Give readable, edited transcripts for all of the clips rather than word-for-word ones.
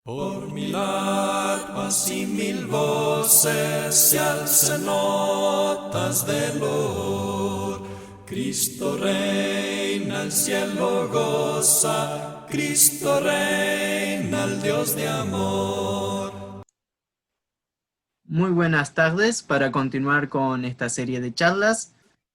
Por 1000 arpas y 1000 voces se alzan notas de loor. Cristo reina, el cielo goza, Cristo reina, el Dios de amor. Muy buenas tardes. Para continuar con esta serie de charlas,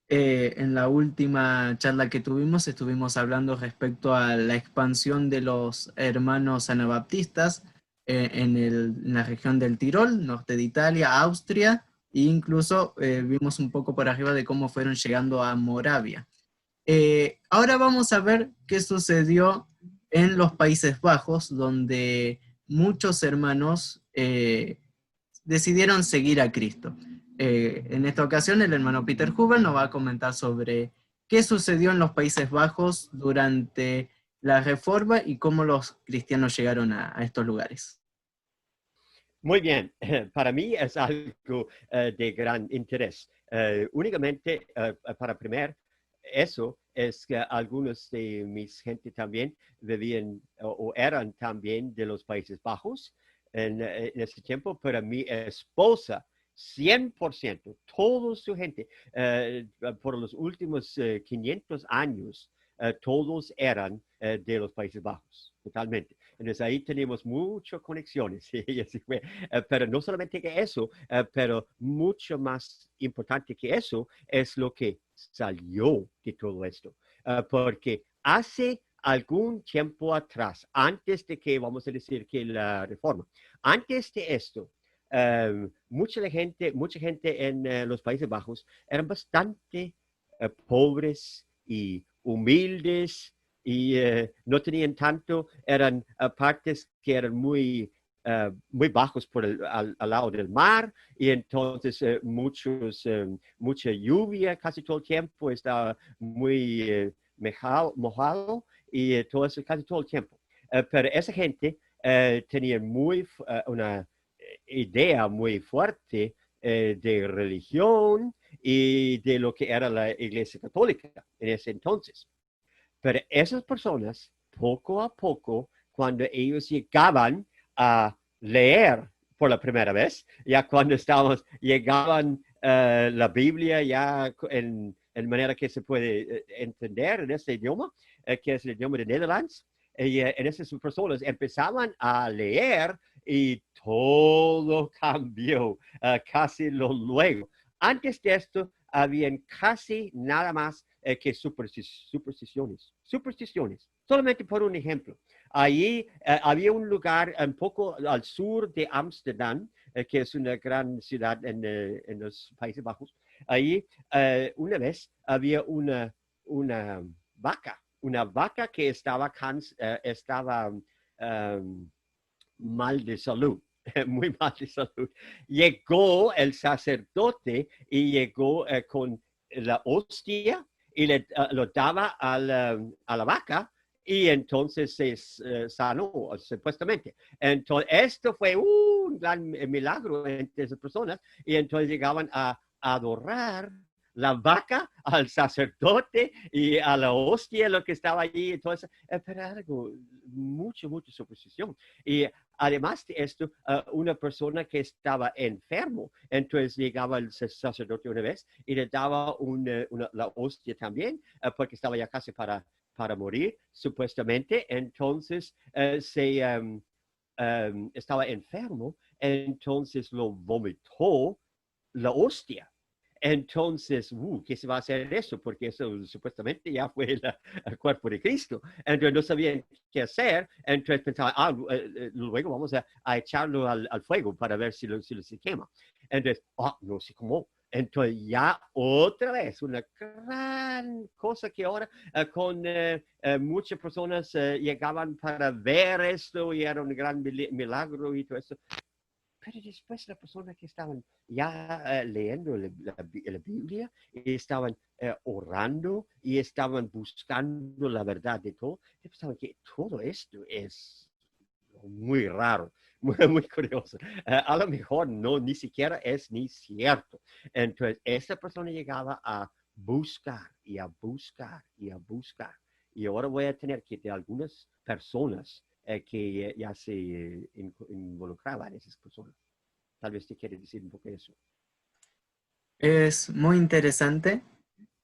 en la última charla que tuvimos estuvimos hablando respecto a la expansión de los hermanos anabaptistas en la región del Tirol, norte de Italia, Austria, e incluso vimos un poco por arriba de cómo fueron llegando a Moravia. Ahora vamos a ver qué sucedió en los Países Bajos, donde muchos hermanos decidieron seguir a Cristo. En esta ocasión, el hermano Peter Huber nos va a comentar sobre qué sucedió en los Países Bajos durante la Reforma y cómo los cristianos llegaron a estos lugares. Muy bien, para mí es algo de gran interés. Únicamente para primero, eso es que algunos de mis gente también vivían o eran también de los Países Bajos en ese tiempo, pero mi esposa, 100%, toda su gente, por los últimos 500 años, todos eran de los Países Bajos, totalmente. Entonces ahí tenemos muchas conexiones, y así fue. Pero no solamente que eso, pero mucho más importante que eso es lo que salió de todo esto. Porque hace algún tiempo atrás, antes de que, vamos a decir, que la reforma, antes de esto, mucha gente en los Países Bajos eran bastante pobres y humildes y no tenían tanto, eran partes que eran muy bajos al lado del mar y entonces mucha lluvia casi todo el tiempo, estaba muy mojado y todo eso casi todo el tiempo. Pero esa gente tenía una idea muy fuerte de religión y de lo que era la Iglesia Católica en ese entonces. Pero esas personas, poco a poco, cuando ellos llegaban a leer por la primera vez, ya cuando llegaban la Biblia ya en manera que se puede entender en ese idioma, que es el idioma de Netherlands, y en esas personas empezaban a leer y todo cambió casi luego. Antes de esto, habían casi nada más que supersticiones. Solamente por un ejemplo. Allí había un lugar un poco al sur de Ámsterdam, que es una gran ciudad en los Países Bajos. Allí una vez había una una vaca que estaba mal de salud. Muy mal de salud. Llegó el sacerdote y llegó con la hostia y lo daba a la vaca y entonces se sanó, supuestamente. Entonces, esto fue un gran milagro entre esas personas y entonces llegaban a adorar la vaca, al sacerdote y a la hostia, lo que estaba allí. Entonces, pero algo, mucha superstición. Y además de esto, una persona que estaba enfermo, entonces llegaba el sacerdote una vez y le daba la hostia también, porque estaba ya casi para morir, supuestamente. Entonces estaba enfermo, entonces lo vomitó la hostia. Entonces, ¿qué se va a hacer eso? Porque eso supuestamente ya fue el cuerpo de Cristo. Entonces no sabían qué hacer. Entonces pensaban, luego vamos a echarlo al fuego para ver si se quema. Entonces, no se quemó. Entonces ya otra vez, una gran cosa que ahora muchas personas llegaban para ver esto y era un gran milagro y todo eso. Pero después las personas que estaban ya leyendo la Biblia y estaban orando y estaban buscando la verdad de todo, pensaban que todo esto es muy raro, muy curioso. A lo mejor no, ni siquiera es ni cierto. Entonces, esta persona llegaba a buscar y a buscar y a buscar. Y ahora voy a tener que de algunas personas que ya se involucraba en esas personas. Tal vez te quiere decir un poco eso. Es muy interesante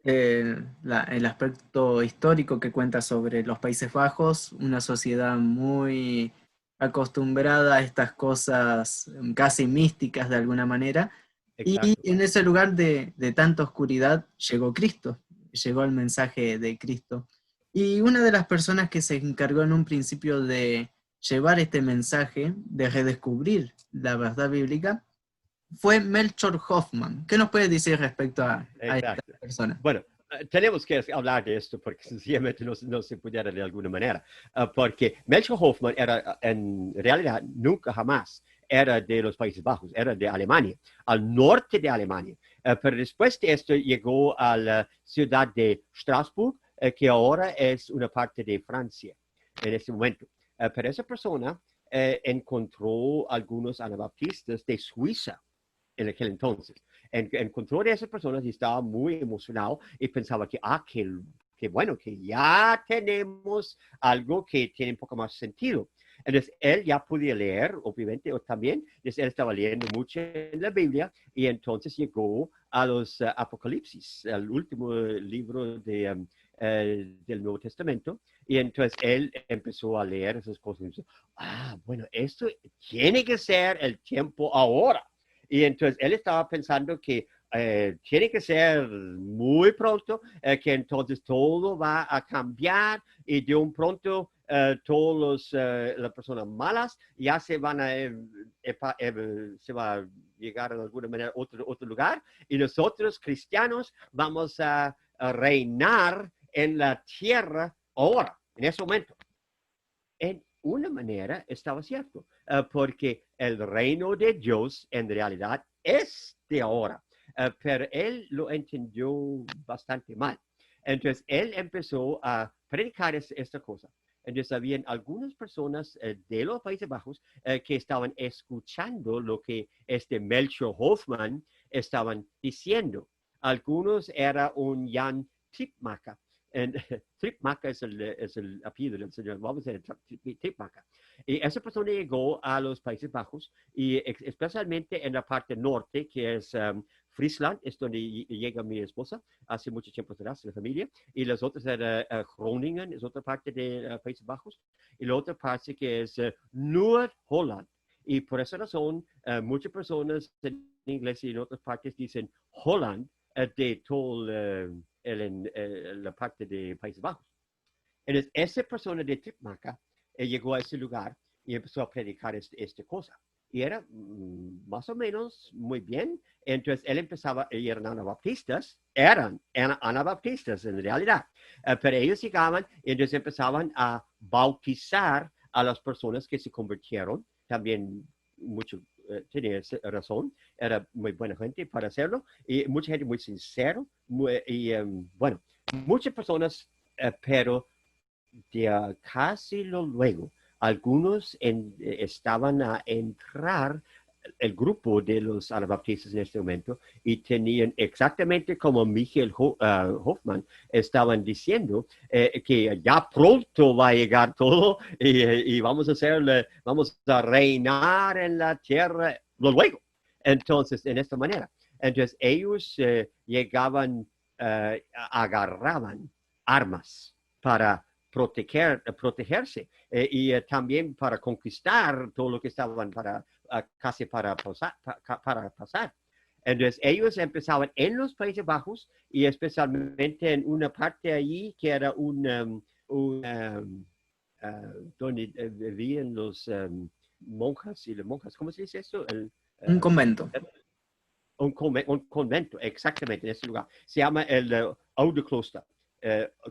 el aspecto histórico que cuenta sobre los Países Bajos, una sociedad muy acostumbrada a estas cosas casi místicas de alguna manera. Y Exacto. en ese lugar de tanta oscuridad llegó Cristo, llegó el mensaje de Cristo. Y una de las personas que se encargó en un principio de llevar este mensaje, de redescubrir la verdad bíblica, fue Melchor Hoffman. ¿Qué nos puede decir respecto a esta Exacto. persona? Bueno, tenemos que hablar de esto porque sencillamente no se pudiera de alguna manera. Porque Melchior Hoffman era, en realidad, nunca jamás era de los Países Bajos, era de Alemania, al norte de Alemania. Pero después de esto llegó a la ciudad de Strasbourg, que ahora es una parte de Francia en este momento. Pero esa persona encontró algunos anabaptistas de Suiza en aquel entonces. Encontró de esas personas y estaba muy emocionado y pensaba que bueno, que ya tenemos algo que tiene un poco más sentido. Entonces, él ya podía leer, obviamente, o también, entonces, él estaba leyendo mucho en la Biblia y entonces llegó a los Apocalipsis, el último libro del Nuevo Testamento, y entonces él empezó a leer esas cosas y dijo, bueno, esto tiene que ser el tiempo ahora. Y entonces él estaba pensando que tiene que ser muy pronto, que entonces todo va a cambiar y de un pronto todas las personas malas ya se van a, se va a llegar de alguna manera a otro lugar y nosotros cristianos vamos a reinar en la tierra ahora, en ese momento. En una manera estaba cierto, porque el reino de Dios en realidad es de ahora, pero él lo entendió bastante mal. Entonces él empezó a predicar esta cosa. Entonces habían algunas personas de los Países Bajos que estaban escuchando lo que este Melchior Hoffman estaban diciendo. Algunos era un Jan Tripmacher. Tripmacher es el apellido del señor, vamos a decir Tripmacher. Y esa persona llegó a los Países Bajos y especialmente en la parte norte, que es Friesland, es donde llega mi esposa hace mucho tiempo atrás, la familia, y las otras era Groningen, es otra parte de Países Bajos, y la otra parte que es Noord-Holland. Y por esa razón, muchas personas en inglés y en otras partes dicen Holland de todo la parte de Países Bajos. Entonces, esa persona de Tripmaca llegó a ese lugar y empezó a predicar esta cosa. Y era más o menos muy bien. Entonces, él empezaba, y eran anabaptistas en realidad. Pero ellos llegaban y entonces empezaban a bautizar a las personas que se convirtieron. También mucho tenía razón, era muy buena gente para hacerlo, y mucha gente muy sincero, bueno, muchas personas, pero de casi luego, algunos estaban a entrar el grupo de los anabaptistas en este momento y tenían exactamente como Michael Hoffman estaban diciendo que ya pronto va a llegar todo y vamos a reinar en la tierra luego. Entonces, en esta manera. Entonces, ellos llegaban, agarraban armas para protegerse y también para conquistar todo lo que estaban casi para pasar. Entonces ellos empezaban en los Países Bajos y especialmente en una parte allí que era donde vivían los monjas y las monjas. ¿Cómo se dice eso? Un convento. Un convento, exactamente, en ese lugar. Se llama el Oude Kloster.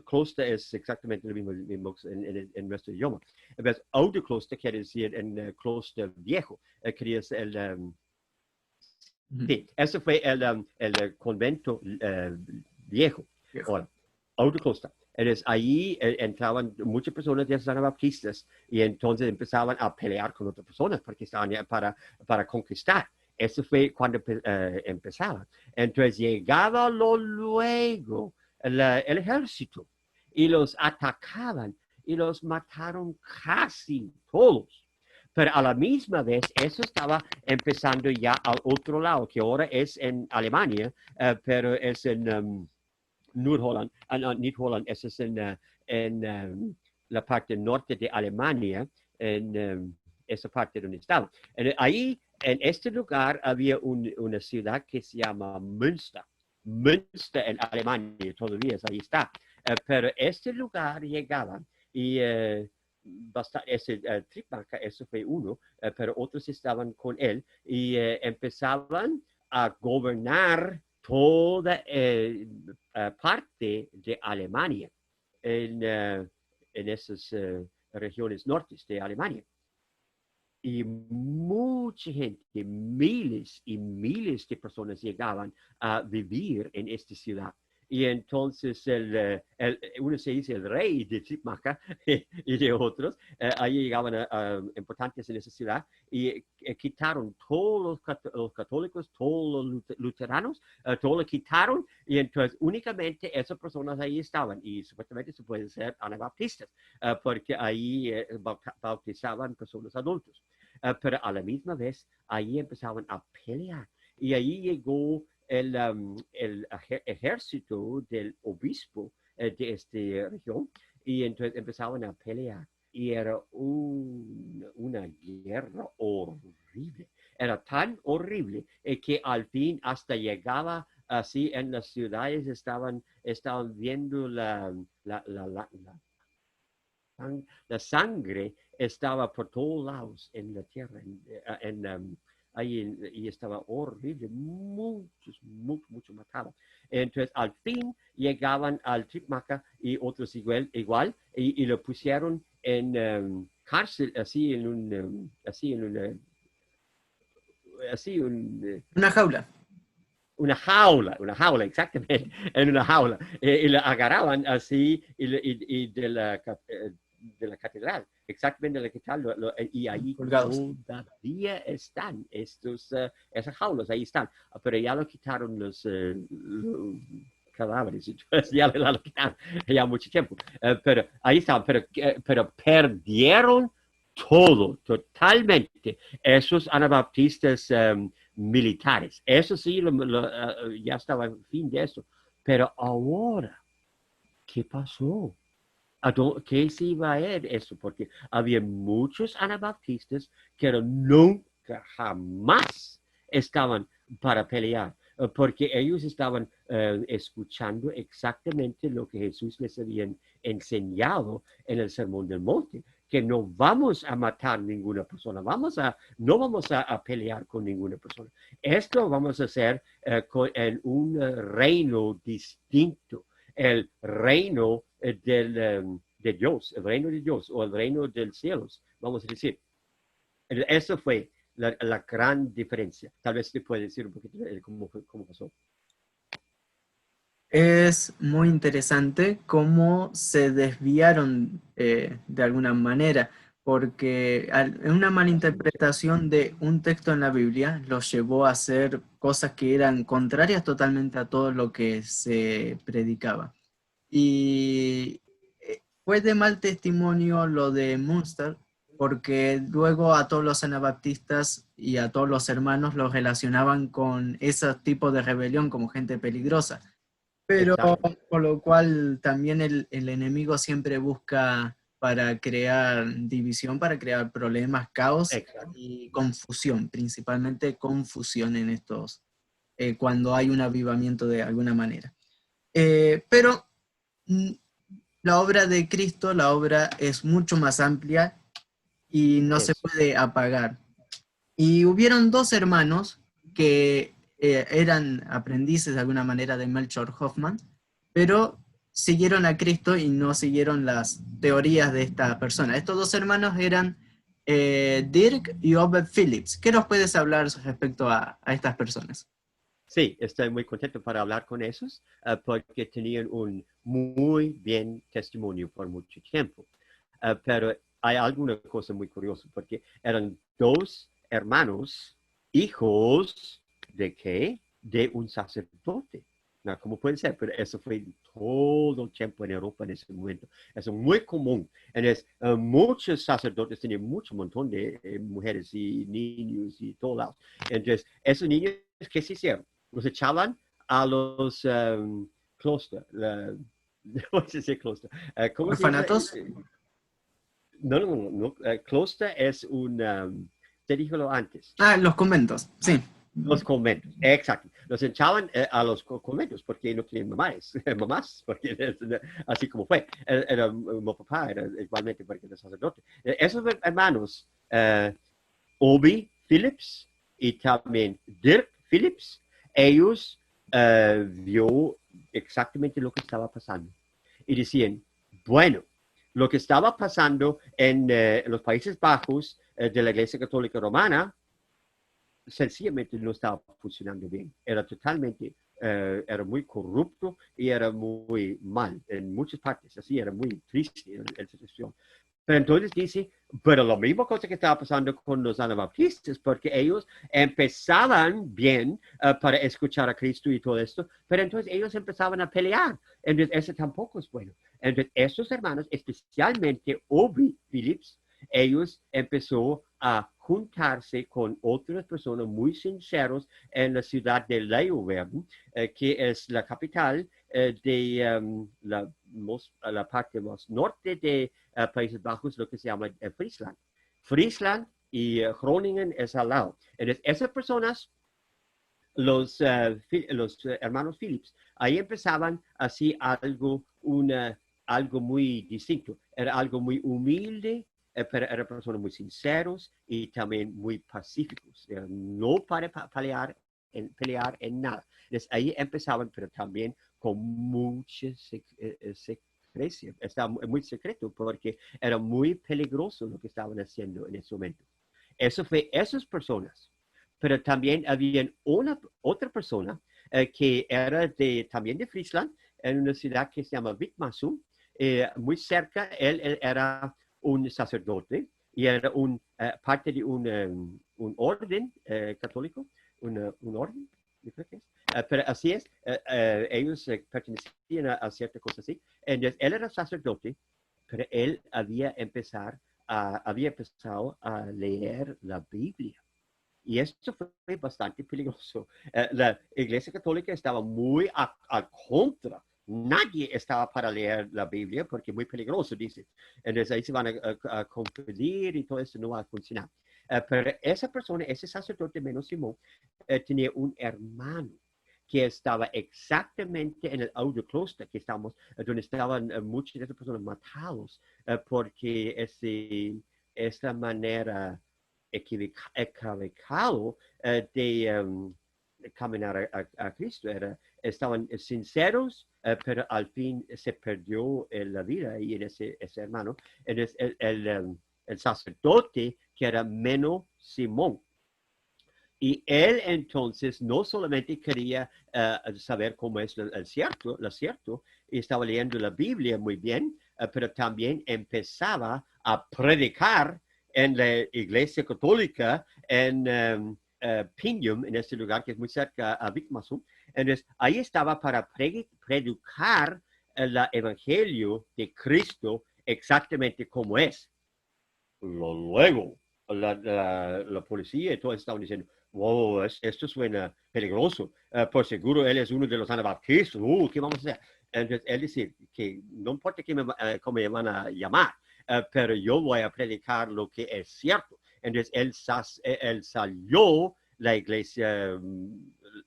Kloster es exactamente lo mismo en nuestro idioma. Entonces, Oude Kloster quiere decir en Kloster viejo. Quería decir sí, ese fue el convento viejo. Ahora, Oude Kloster. Entonces, ahí entraban muchas personas de los anabaptistas y entonces empezaban a pelear con otras personas porque estaban para conquistar. Eso fue cuando empezaba. Entonces llegaba luego el ejército y los atacaban y los mataron casi todos. Pero a la misma vez, eso estaba empezando ya al otro lado, que ahora es en Alemania, pero es en Nordholland, no, Nordholland, eso es en la parte norte de Alemania, en esa parte donde estaba. Ahí, en este lugar, había una ciudad que se llama Münster. Münster en Alemania, todavía ahí está. Pero este lugar llegaba y ese Triebmacher, eso fue uno, pero otros estaban con él y empezaban a gobernar toda parte de Alemania en esas regiones nortes de Alemania. Y mucha gente, miles y miles de personas llegaban a vivir en esta ciudad. Y entonces uno se dice el rey de Triebmacher y de otros, ahí llegaban importantes en esa ciudad y quitaron todos los católicos, todos los luteranos, todo lo quitaron y entonces únicamente esas personas ahí estaban y supuestamente se pueden ser anabaptistas porque ahí bautizaban personas adultos. Pero a la misma vez ahí empezaban a pelear y ahí llegó el ejército del obispo de esta región y entonces empezaban a pelear y era una guerra horrible. Era tan horrible que al fin hasta llegaba así en las ciudades estaban viendo la sangre estaba por todos lados en la tierra, y estaba horrible, mucho matado. Entonces, al fin llegaban al Triebmacher y otros igual y lo pusieron en cárcel, Una jaula. una jaula, exactamente, en una jaula. Y la agarraban así y de la catedral, exactamente de la catedral, y ahí Colgados. todavía están esas jaulas, ahí están, pero ya lo quitaron los cadáveres, entonces ya lo quitaron, ya mucho tiempo, pero ahí están, pero perdieron todo, totalmente, esos anabaptistas militares. Eso sí, ya estaba en fin de eso. Pero ahora, ¿qué pasó? ¿Qué se iba a ver eso? Porque había muchos anabaptistas que nunca, jamás estaban para pelear, porque ellos estaban escuchando exactamente lo que Jesús les había enseñado en el Sermón del Monte, que no vamos a matar ninguna persona, no vamos a pelear con ninguna persona. Esto vamos a hacer en un reino distinto, el reino de Dios, el reino de Dios o el reino del cielo, vamos a decir. Eso fue la gran diferencia. Tal vez te puede decir un poquito cómo pasó. Es muy interesante cómo se desviaron de alguna manera, porque una malinterpretación de un texto en la Biblia los llevó a hacer cosas que eran contrarias totalmente a todo lo que se predicaba. Y fue de mal testimonio lo de Münster, porque luego a todos los anabaptistas y a todos los hermanos los relacionaban con ese tipo de rebelión como gente peligrosa. Pero Exacto. por lo cual también el enemigo siempre busca para crear división, para crear problemas, caos Exacto. y confusión, principalmente confusión en estos, cuando hay un avivamiento de alguna manera. Pero la obra de Cristo, la obra es mucho más amplia y no se puede apagar. Y hubieron dos hermanos que eran aprendices de alguna manera de Melchior Hoffman, pero siguieron a Cristo y no siguieron las teorías de esta persona. Estos dos hermanos eran Dirk y Obed Phillips. ¿Qué nos puedes hablar respecto a estas personas? Sí, estoy muy contento para hablar con esos porque tenían un muy bien testimonio por mucho tiempo. Pero hay alguna cosa muy curiosa porque eran dos hermanos, hijos de qué? De un sacerdote. No, ¿cómo puede ser? Pero eso fue todo el tiempo en Europa en ese momento. Es muy común. Entonces, muchos sacerdotes tenían mucho montón de mujeres y niños y todo lado. Entonces, esos niños, ¿qué se hicieron? Los echaban a los clúster. No sé si clúster. ¿Cómo se ¿Orfanatos? dice? No. Clúster es un... te dije lo antes. Ah, los conventos, sí. Los conventos, exacto. Los echaban a los conventos porque no tenían mamás, porque así como fue. Mi papá era igualmente porque era sacerdote. Esos hermanos, Obi Phillips y también Dirk Phillips, ellos vio exactamente lo que estaba pasando. Y decían, bueno, lo que estaba pasando en los Países Bajos de la Iglesia Católica Romana, sencillamente no estaba funcionando bien. Era totalmente, era muy corrupto y era muy mal en muchas partes. Así era muy triste la situación. Pero entonces dice, pero la misma cosa que estaba pasando con los anabaptistas, porque ellos empezaban bien para escuchar a Cristo y todo esto, pero entonces ellos empezaban a pelear. Entonces eso tampoco es bueno. Entonces estos hermanos, especialmente Obi Phillips, ellos empezó a juntarse con otras personas muy sinceros en la ciudad de Leeuwarden, que es la capital de la parte más norte de Países Bajos, lo que se llama Friesland. Friesland y Groningen es al lado. Entonces, esas personas, los hermanos Phillips, ahí empezaban así algo muy distinto. Era algo muy humilde, pero eran personas muy sinceros y también muy pacíficos. No para pelear en nada. Entonces, ahí empezaban, pero también con mucha secrecia. Estaba muy secreto porque era muy peligroso lo que estaban haciendo en ese momento. Eso fue esas personas. Pero también había otra persona que era también de Friesland, en una ciudad que se llama Wittmasum, muy cerca. Él era un sacerdote y era parte de un orden católico, un orden, yo creo que es. Pero así es, ellos pertenecían a cierta cosa así. Entonces, él era sacerdote, pero él había empezado a leer la Biblia. Y esto fue bastante peligroso. La Iglesia Católica estaba muy a contra. Nadie estaba para leer la Biblia porque es muy peligroso, dice. Entonces ahí se van a confundir y todo eso no va a funcionar. Pero esa persona, ese sacerdote menos Simón, tenía un hermano que estaba exactamente en el Oude Klooster, que donde estaban muchas de esas personas matados, porque esa manera equivocado de caminar a Cristo. Estaban sinceros, pero al fin se perdió la vida y en ese hermano. Entonces, el sacerdote que era menos Simón. Y él entonces no solamente quería saber cómo es lo cierto, y estaba leyendo la Biblia muy bien, pero también empezaba a predicar en la iglesia católica en Pinium, en este lugar que es muy cerca a Wittmasum. Entonces, ahí estaba para predicar el evangelio de Cristo exactamente como es. Luego, la policía y todos estaban diciendo, wow, esto suena peligroso. Por seguro él es uno de los anabaptistas. ¿Qué vamos a hacer? Entonces, él dice que no importa cómo me van a llamar, pero yo voy a predicar lo que es cierto. Entonces, él salió la iglesia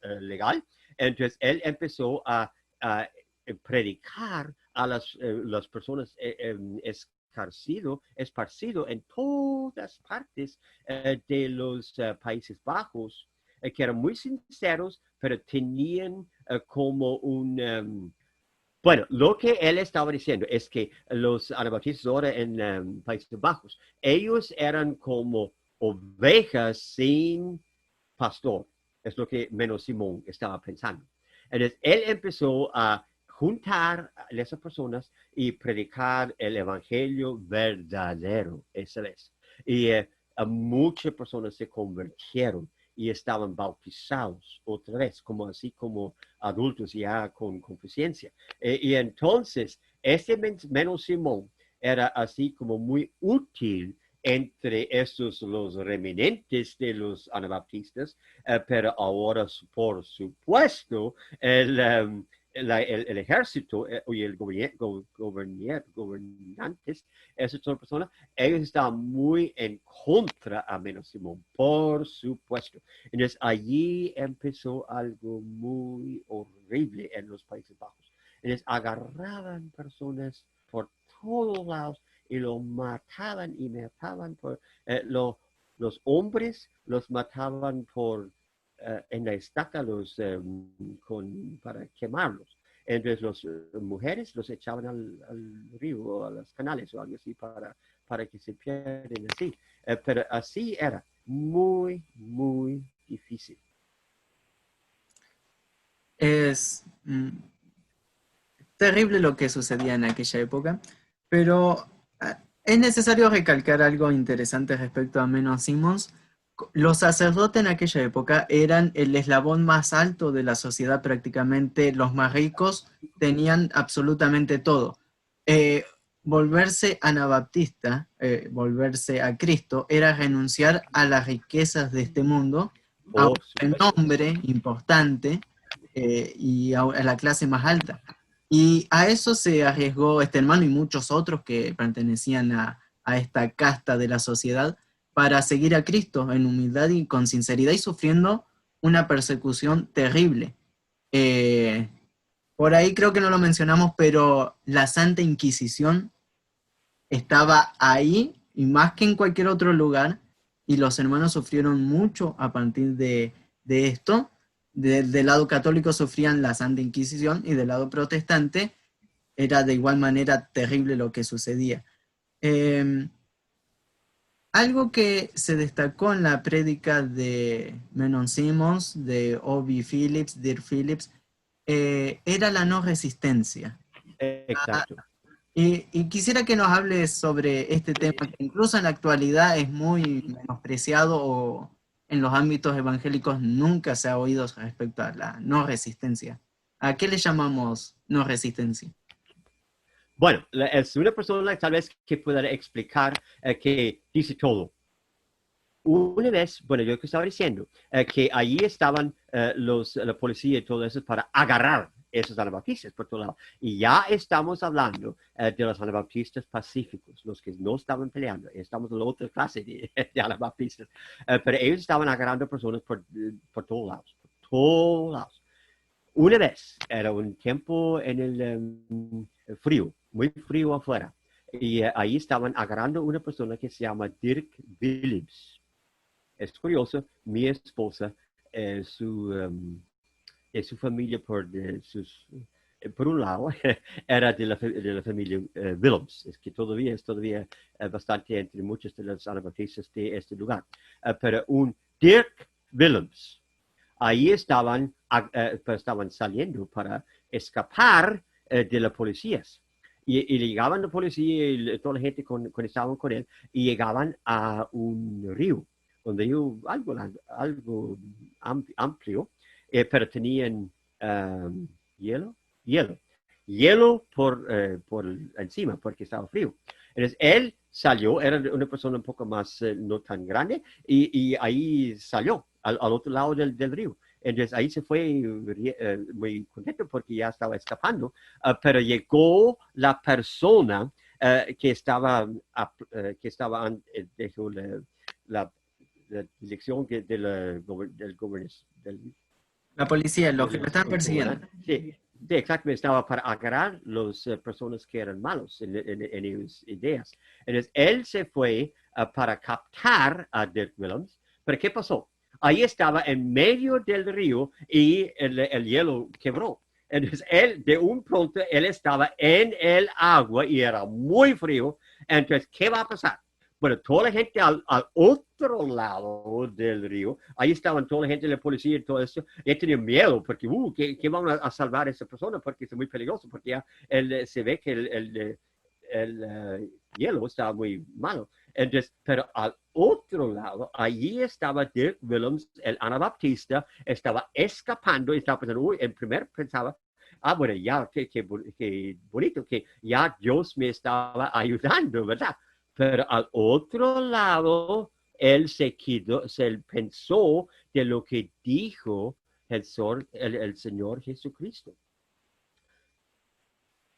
legal. Entonces, él empezó a predicar a las personas esparcido en todas partes de los Países Bajos, que eran muy sinceros, pero tenían como bueno, lo que él estaba diciendo es que los anabaptistas ahora en Países Bajos, ellos eran como ovejas sin pastor. Es lo que menos Simón estaba pensando. Entonces, él empezó a juntar a esas personas y predicar el evangelio verdadero. Eso es. Y muchas personas se convirtieron y estaban bautizados otra vez, como así como adultos ya con conciencia. Y entonces, menos Simón era así como muy útil entre estos los remanentes de los anabaptistas, pero ahora, por supuesto, el ejército y el gobernantes, esas son personas, ellos estaban muy en contra a menos Simón, por supuesto. Entonces allí empezó algo muy horrible en los Países Bajos. Entonces agarraban personas por todos lados y lo mataban y mataban por los hombres los mataban por en la estaca para quemarlos. Entonces las mujeres los echaban al río o a los canales o algo así para que se pierden así. Pero así era muy, muy difícil. Es terrible lo que sucedía en aquella época, pero es necesario recalcar algo interesante respecto a Menno Simons. Los sacerdotes en aquella época eran el eslabón más alto de la sociedad prácticamente, los más ricos tenían absolutamente todo. Volverse anabaptista, volverse a Cristo, era renunciar a las riquezas de este mundo, a un nombre importante y a la clase más alta. Y a eso se arriesgó este hermano y muchos otros que pertenecían a esta casta de la sociedad para seguir a Cristo en humildad y con sinceridad y sufriendo una persecución terrible. Por ahí creo que no lo mencionamos, pero la Santa Inquisición estaba ahí y más que en cualquier otro lugar, y los hermanos sufrieron mucho a partir de esto. Del lado católico sufrían la Santa Inquisición y del lado protestante era de igual manera terrible lo que sucedía. Algo que se destacó en la prédica de Menno Simons, de O.B. Phillips, Dirk Phillips, era la no resistencia. Exacto. Y quisiera que nos hables sobre este tema, que incluso en la actualidad es muy menospreciado o en los ámbitos evangélicos nunca se ha oído respecto a la no resistencia. ¿A qué le llamamos no resistencia? Bueno, es una persona tal vez que pueda explicar que dice todo. Una vez, bueno, yo que estaba diciendo, que allí estaban la policía y todo eso para agarrar esos anabaptistas por todo lado. Y ya estamos hablando de los anabaptistas pacíficos, los que no estaban peleando. Estamos en la otra clase de anabaptistas. Pero ellos estaban agarrando personas por todos lados, por todos lados. Una vez, era un tiempo en el frío, muy frío afuera. Y ahí estaban agarrando una persona que se llama Dirk Willems. Es curioso, mi esposa, su familia por un lado, era de la familia Willems, es que todavía es bastante entre muchos de los anabaptistas de este lugar. Pero un Dirk Willems, ahí estaban saliendo para escapar de las policías. Y llegaban la policía y toda la gente cuando estaban con él, y llegaban a un río, donde hay algo amplio, pero tenían hielo por encima, porque estaba frío. Entonces él salió, era una persona un poco más, no tan grande, y ahí salió al otro lado del río. Entonces ahí se fue muy contento porque ya estaba escapando, pero llegó la persona que estaba dejó la dirección del gobierno. La policía, los que lo están persiguiendo. Sí, exactamente, estaba para agarrar las personas que eran malos en sus ideas. Entonces, él se fue para captar a Dirk Willems. ¿Pero qué pasó? Ahí estaba en medio del río y el hielo quebró. Entonces, de un pronto, él estaba en el agua y era muy frío. Entonces, ¿qué va a pasar? Bueno, toda la gente al otro lado del río, ahí estaban toda la gente de la policía y todo eso, y tenían miedo porque, ¿qué van a salvar a esa persona? Porque es muy peligroso, porque ya se ve que hielo estaba muy malo. Entonces, pero al otro lado, allí estaba Dirk Willems, el anabaptista, estaba escapando, estaba pensando, uy, en primer pensaba, bueno, ya, qué bonito, que ya Dios me estaba ayudando, ¿verdad? Pero al otro lado, él se pensó de lo que dijo el Señor Jesucristo.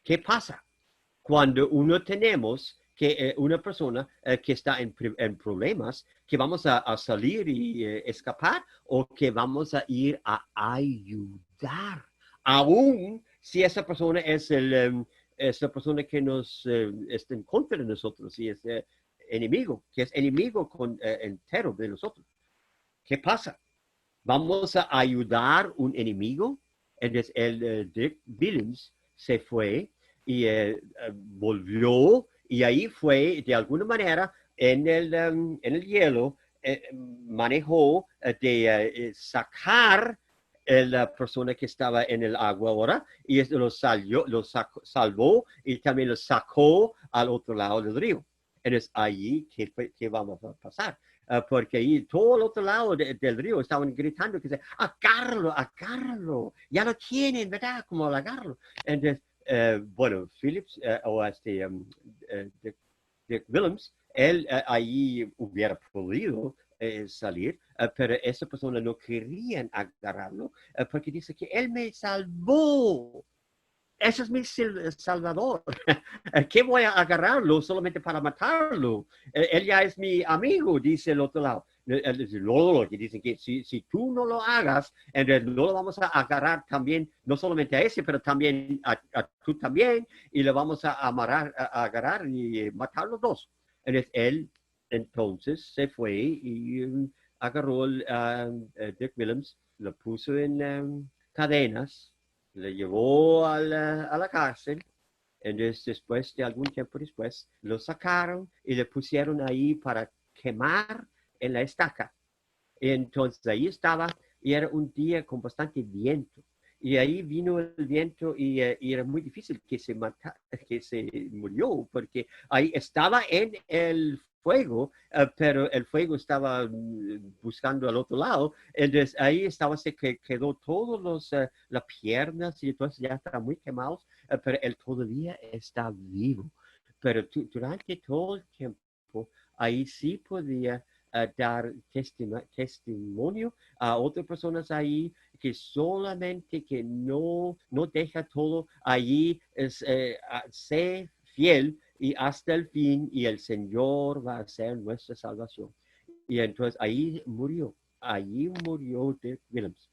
¿Qué pasa cuando uno tenemos que una persona que está en problemas, que vamos a salir y escapar o que vamos a ir a ayudar? Aún si esa persona es la persona que nos está en contra de nosotros, si es enemigo, que es enemigo entero de nosotros. ¿Qué pasa? ¿Vamos a ayudar un enemigo? Entonces el Dirk Willems se fue y volvió y ahí fue de alguna manera en el hielo, manejó de sacar la persona que estaba en el agua ahora y salvó y también lo sacó al otro lado del río. Entonces allí, ¿qué vamos a pasar? Porque ahí todo el otro lado del río estaban gritando que agárralo, agárralo, ya lo tienen, ¿verdad? Como agarrarlo. Entonces, bueno, Phillips o Dick Willems, él ahí hubiera podido salir, pero esa persona no querían agarrarlo porque dice que él me salvó. Ese es mi salvador. ¿Qué voy a agarrarlo solamente para matarlo? Él ya es mi amigo, dice el otro lado. Luego dicen que si tú no lo hagas, entonces no lo vamos a agarrar también, no solamente a ese, pero también a tú también, y lo vamos a agarrar y matar los dos. Entonces él se fue y agarró a Dick Willems, lo puso en cadenas, le llevó a la cárcel. Entonces, después de algún tiempo después, lo sacaron y le pusieron ahí para quemar en la estaca. Entonces, ahí estaba y era un día con bastante viento. Y ahí vino el viento y era muy difícil que se murió, porque ahí estaba en el fuego, pero el fuego estaba buscando al otro lado. Entonces ahí se quedó todas las piernas y entonces ya estaban muy quemados, pero él todavía está vivo. Pero durante todo el tiempo, ahí sí podía dar testimonio a otras personas ahí que solamente que no deja todo allí, sé fiel y hasta el fin y el Señor va a ser nuestra salvación. Y entonces ahí murió Dirk Willems.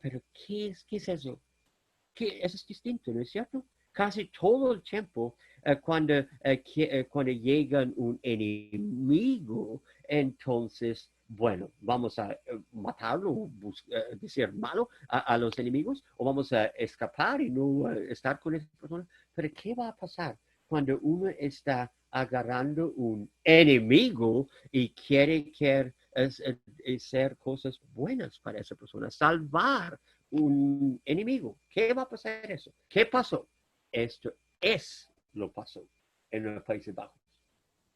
Pero ¿qué es eso? Eso es distinto, ¿no es cierto? Casi todo el tiempo, cuando llegan un enemigo, entonces, bueno, vamos a matarlo, decir malo a los enemigos, o vamos a escapar y no estar con esa persona. Pero ¿qué va a pasar cuando uno está agarrando un enemigo y quiere hacer cosas buenas para esa persona, salvar un enemigo? ¿Qué va a pasar eso? ¿Qué pasó? Esto lo pasó en los Países Bajos.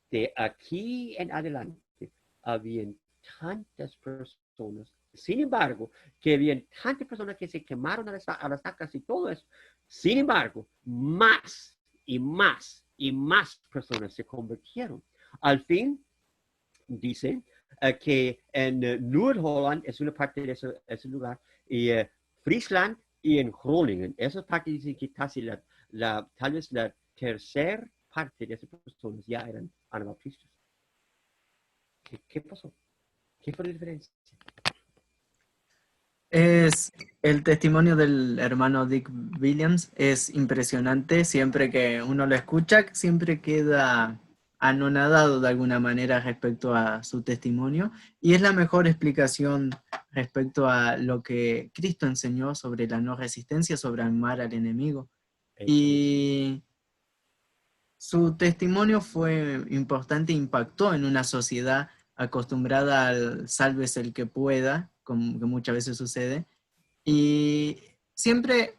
De aquí en adelante, habían tantas personas, sin embargo, que habían tantas personas que se quemaron a las sacas y todo eso. Sin embargo, más y más y más personas se convirtieron. Al fin, dicen que en Noord-Holland es una parte de ese lugar, y Friesland y en Groningen. Esa parte dicen que casi tal vez la tercera parte de esas personas ya eran anabaptistas. ¿Qué pasó? ¿Qué fue la diferencia? Es el testimonio del hermano Dick Williams, es impresionante. Siempre que uno lo escucha, siempre queda anonadado de alguna manera respecto a su testimonio, y es la mejor explicación respecto a lo que Cristo enseñó sobre la no resistencia, sobre amar al enemigo. Y su testimonio fue importante, impactó en una sociedad acostumbrada al sálvese el que pueda, como que muchas veces sucede. Y siempre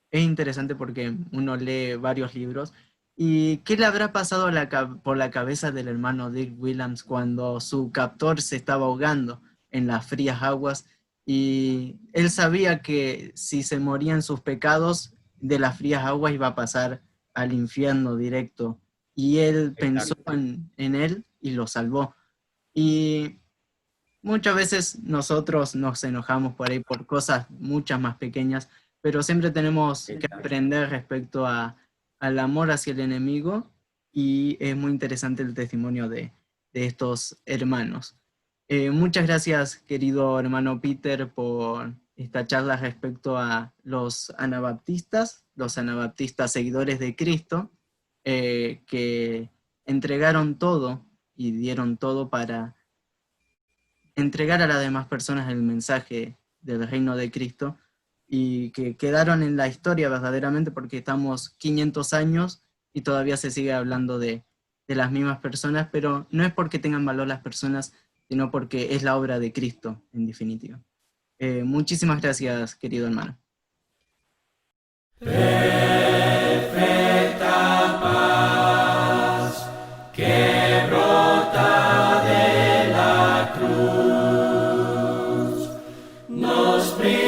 es interesante porque uno lee varios libros ¿Y qué le habrá pasado por la cabeza del hermano Dick Williams cuando su captor se estaba ahogando en las frías aguas? Y él sabía que si se moría en sus pecados, de las frías aguas iba a pasar al infierno directo. Y él pensó Exacto. en él y lo salvó. Y muchas veces nosotros nos enojamos por ahí por cosas muchas más pequeñas, pero siempre tenemos que Exacto. aprender respecto al amor hacia el enemigo, y es muy interesante el testimonio de estos hermanos. Muchas gracias, querido hermano Peter, por esta charla respecto a los anabaptistas seguidores de Cristo, que entregaron todo y dieron todo para entregar a las demás personas el mensaje del reino de Cristo, y que quedaron en la historia verdaderamente porque estamos 500 años y todavía se sigue hablando de las mismas personas, pero no es porque tengan valor las personas, sino porque es la obra de Cristo, en definitiva. Muchísimas gracias, querido hermano. Perfecta paz que brota de la cruz nos brinda